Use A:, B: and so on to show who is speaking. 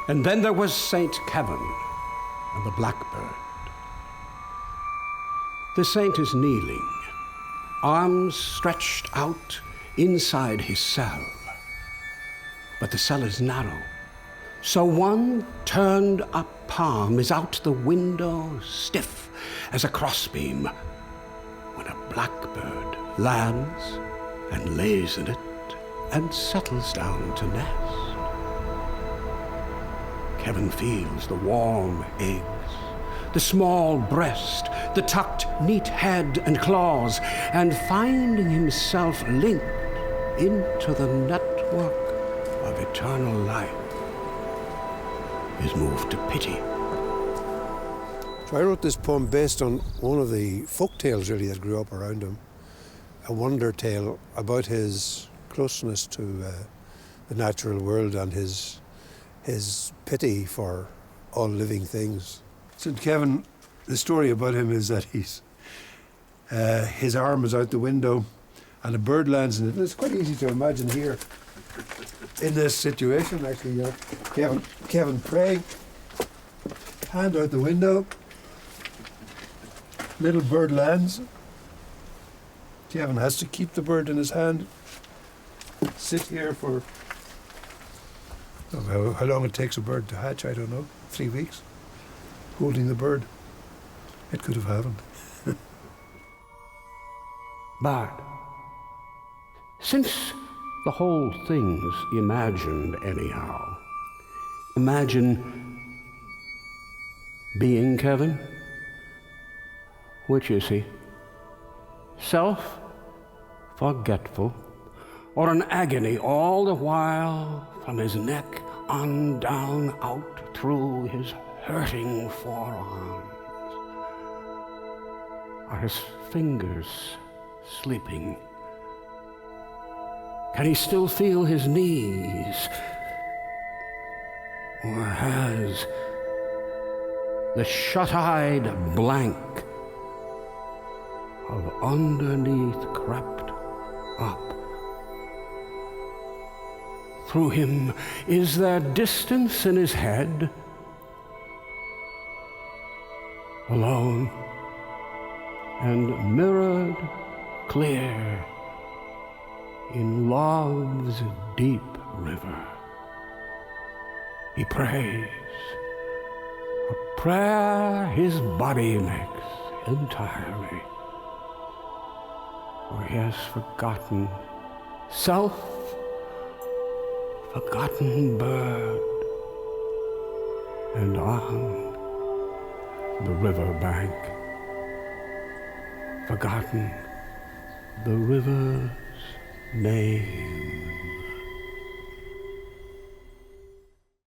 A: And then there was Saint Kevin and the Blackbird. The saint is kneeling, arms stretched out inside his cell. But the cell is narrow, so one turned up palm is out the window, stiff as a crossbeam, when a blackbird lands and lays in it and settles down to nest. Kevin feels the warm eggs, the small breast, the tucked neat head and claws, and finding himself linked into the network of eternal life, is moved to pity.
B: So I wrote this poem based on one of the folk tales really that grew up around him, a wonder tale about his closeness to the natural world and his pity for all living things. St. Kevin, the story about him is that his arm is out the window and a bird lands in it. And it's quite easy to imagine here in this situation, actually, you know, Kevin praying, hand out the window, little bird lands. Kevin has to keep the bird in his hand, sit here for how long it takes a bird to hatch, I don't know, 3 weeks, holding the bird. It could have happened.
A: But since the whole thing's imagined anyhow, imagine being Kevin. Which is he? Self-forgetful, or an agony all the while from his neck on down out through his hurting forearms? Are his fingers sleeping? Can he still feel his knees? Or has the shut-eyed blank of underneath crept up? Through him, is there distance in his head? Alone and mirrored clear in love's deep river, he prays a prayer his body makes entirely, for he has forgotten forgotten bird, and on the river bank, forgotten the river's name.